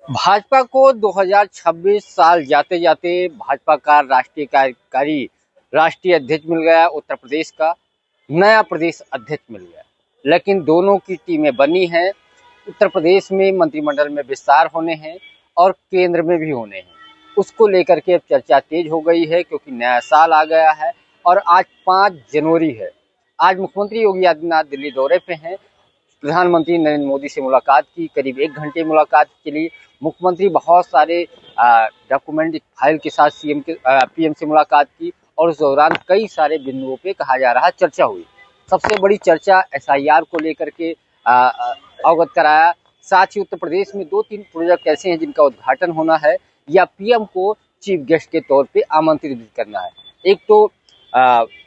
भाजपा को 2026 साल जाते जाते भाजपा का राष्ट्रीय कार्यकारी राष्ट्रीय अध्यक्ष मिल गया, उत्तर प्रदेश का नया प्रदेश अध्यक्ष मिल गया। लेकिन दोनों की टीमें बनी हैं। उत्तर प्रदेश में मंत्रिमंडल में विस्तार होने हैं और केंद्र में भी होने हैं। उसको लेकर के अब चर्चा तेज हो गई है, क्योंकि नया साल आ गया है और आज 5 जनवरी है। आज मुख्यमंत्री योगी आदित्यनाथ दिल्ली दौरे पे हैं। प्रधानमंत्री नरेंद्र मोदी से मुलाकात की, करीब 1 घंटे मुलाकात के लिए मुख्यमंत्री बहुत सारे डॉक्यूमेंट फाइल के साथ पीएम से मुलाकात की और उस दौरान कई सारे बिंदुओं पे कहा जा रहा चर्चा हुई। सबसे बड़ी चर्चा एसआईआर को लेकर के अवगत कराया। साथ ही उत्तर प्रदेश में 2-3 प्रोजेक्ट ऐसे हैं जिनका उद्घाटन होना है या पीएम को चीफ गेस्ट के तौर पे आमंत्रित भी करना है। एक तो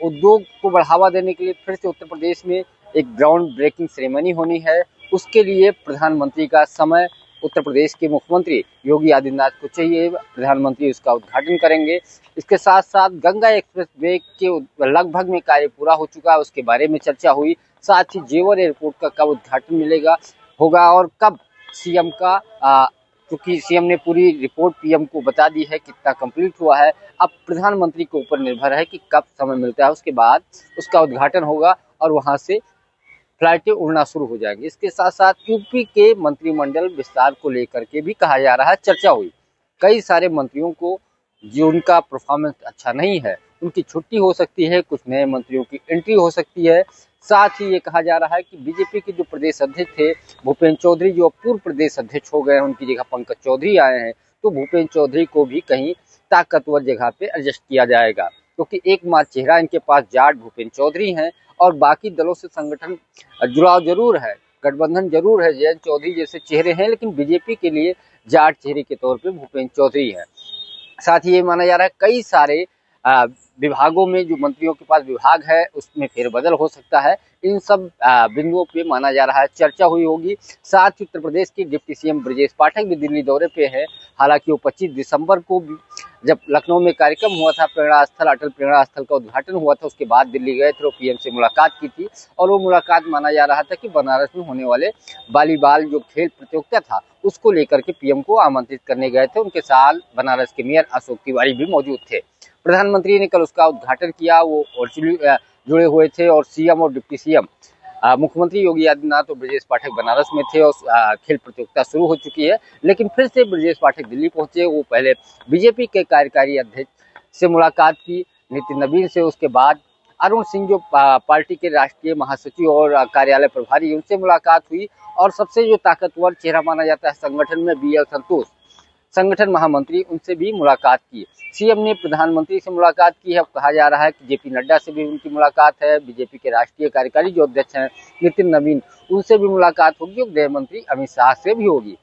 उद्योग को बढ़ावा देने के लिए फिर से उत्तर प्रदेश में एक ग्राउंड ब्रेकिंग सेरेमनी होनी है। उसके लिए प्रधानमंत्री का समय उत्तर प्रदेश के मुख्यमंत्री योगी आदित्यनाथ को चाहिए। प्रधानमंत्री उसका उद्घाटन करेंगे। इसके साथ साथ गंगा एक्सप्रेस वे के लगभग में कार्य पूरा हो चुका है, उसके बारे में चर्चा हुई। साथ ही जेवर एयरपोर्ट का कब उद्घाटन होगा और कब सीएम का क्योंकि सीएम ने पूरी रिपोर्ट पीएम को बता दी है कितना कंप्लीट हुआ है। अब प्रधानमंत्री के ऊपर निर्भर है कि कब समय मिलता है, उसके बाद उसका उद्घाटन होगा और वहां से फ्लाइटें उड़ना शुरू हो जाएंगी। इसके साथ साथ यूपी के मंत्रिमंडल विस्तार को लेकर के भी कहा जा रहा है, चर्चा हुई। कई सारे मंत्रियों को जो उनका परफॉर्मेंस अच्छा नहीं है उनकी छुट्टी हो सकती है, कुछ नए मंत्रियों की एंट्री हो सकती है। साथ ही ये कहा जा रहा है कि बीजेपी के जो प्रदेश अध्यक्ष थे भूपेंद्र चौधरी, जो पूर्व प्रदेश अध्यक्ष हो गए हैं, उनकी जगह पंकज चौधरी आए हैं, तो भूपेंद्र चौधरी को भी कहीं ताकतवर जगह पे एडजस्ट किया जाएगा, क्योंकि एकमात्र चेहरा इनके पास जाट भूपेंद्र चौधरी हैं और बाकी दलों से संगठन जुड़ाव जरूर है, गठबंधन जरूर है, जयंत चौधरी जैसे चेहरे हैं, लेकिन बीजेपी के लिए जाट चेहरे के तौर पे भूपेंद्र चौधरी है। साथ ही ये माना जा रहा है कई सारे विभागों में जो मंत्रियों के पास विभाग है उसमें फेरबदल हो सकता है। इन सब बिंदुओं पे माना जा रहा है चर्चा हुई होगी। साथ ही उत्तर प्रदेश के डिप्टी सीएम ब्रजेश पाठक भी दिल्ली दौरे पे है। हालांकि वो 25 दिसंबर को जब लखनऊ में कार्यक्रम हुआ था, प्रेरणा स्थल अटल प्रेरणा स्थल का उद्घाटन हुआ था, उसके बाद दिल्ली गए थे, पीएम से मुलाकात की थी और वो मुलाकात माना जा रहा था कि बनारस में होने वाले वॉलीबॉल जो खेल प्रतियोगिता था उसको लेकर के पीएम को आमंत्रित करने गए थे। उनके साथ बनारस के मेयर अशोक तिवारी भी मौजूद थे। प्रधानमंत्री ने कल उसका उद्घाटन किया, वो वर्चुअली जुड़े हुए थे और सीएम और डिप्टी सीएम मुख्यमंत्री योगी आदित्यनाथ और ब्रजेश पाठक बनारस में थे और खेल प्रतियोगिता शुरू हो चुकी है। लेकिन फिर से ब्रजेश पाठक दिल्ली पहुंचे। वो पहले बीजेपी के कार्यकारी अध्यक्ष से मुलाकात की, नितिन नवीन से, उसके बाद अरुण सिंह जो पार्टी के राष्ट्रीय महासचिव और कार्यालय प्रभारी, उनसे मुलाकात हुई और सबसे जो ताकतवर चेहरा माना जाता है संगठन में बीएल संतोष, संगठन महामंत्री, उनसे भी मुलाकात की। सीएम ने प्रधानमंत्री से मुलाकात की है। अब कहा जा रहा है कि जेपी नड्डा से भी उनकी मुलाकात है। बीजेपी के राष्ट्रीय कार्यकारी जो अध्यक्ष हैं नितिन नवीन, उनसे भी मुलाकात होगी और गृह मंत्री अमित शाह से भी होगी।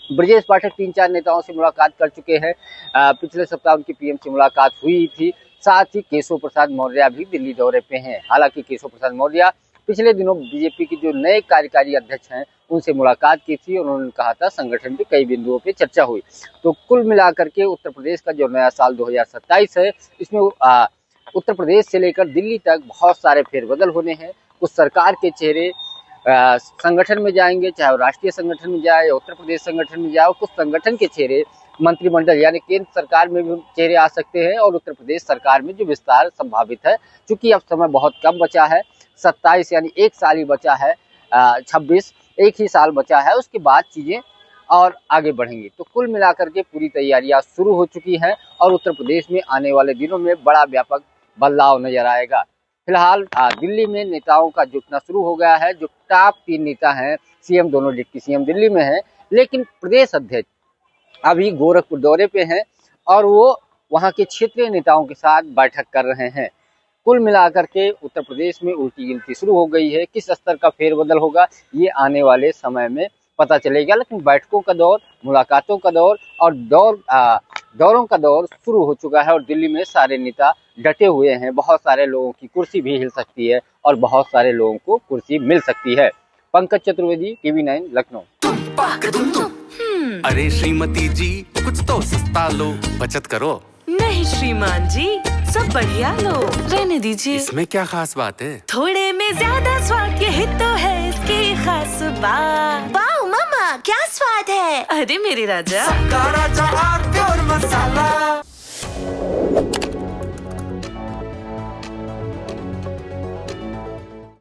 ब्रजेश पाठक 3-4 नेताओं से मुलाकात कर चुके हैं। पिछले सप्ताह उनकी पीएम से मुलाकात हुई थी। साथ ही केशव प्रसाद मौर्य भी दिल्ली दौरे पे हैं। हालांकि केशव प्रसाद मौर्य पिछले दिनों बीजेपी के जो नए कार्यकारी अध्यक्ष हैं उनसे मुलाकात की थी और उन्होंने कहा था संगठन के कई बिंदुओं पे चर्चा हुई। तो कुल मिलाकर के उत्तर प्रदेश का जो नया साल 2027 है, इसमें उत्तर प्रदेश से लेकर दिल्ली तक बहुत सारे फेरबदल होने हैं। कुछ सरकार के चेहरे संगठन में जाएंगे, चाहे वो राष्ट्रीय संगठन में जाए या उत्तर प्रदेश संगठन में जाए, और कुछ संगठन के चेहरे मंत्रिमंडल यानी केंद्र सरकार में भी चेहरे आ सकते हैं और उत्तर प्रदेश सरकार में जो विस्तार संभावित है। चूंकि अब समय बहुत कम बचा है, 27 यानी 1 साल ही बचा है, 26 1 ही साल बचा है, उसके बाद चीजें और आगे बढ़ेंगी। तो कुल मिलाकर के पूरी तैयारियां शुरू हो चुकी हैं और उत्तर प्रदेश में आने वाले दिनों में बड़ा व्यापक बदलाव नजर आएगा। फिलहाल दिल्ली में नेताओं का जुटना शुरू हो गया है। जो टॉप 3 नेता हैं, सीएम, दोनों डिप्टी सीएम दिल्ली में हैं, लेकिन प्रदेश अध्यक्ष अभी गोरखपुर दौरे पे हैं और वो वहां के क्षेत्रीय नेताओं के साथ बैठक कर रहे हैं। कुल मिलाकर के उत्तर प्रदेश में उल्टी गिनती शुरू हो गई है। किस स्तर का फेरबदल होगा ये आने वाले समय में पता चलेगा, लेकिन बैठकों का दौर, मुलाकातों का दौर और दौरों का दौर शुरू हो चुका है और दिल्ली में सारे नेता डटे हुए हैं। बहुत सारे लोगों की कुर्सी भी हिल सकती है और बहुत सारे लोगों को कुर्सी मिल सकती है। पंकज चतुर्वेदी, टीवी9 लखनऊ। अरे श्रीमती जी, कुछ तो सस्ता लो, बचत करो। नहीं श्रीमान जी, सब बढ़िया लो, रहने दीजिए। इसमें क्या खास बात है? थोड़े में ज्यादा स्वाद, यही तो है इसकी खास बात। वाह मामा, क्या स्वाद है। अरे मेरे राजा, सबका राजा आरती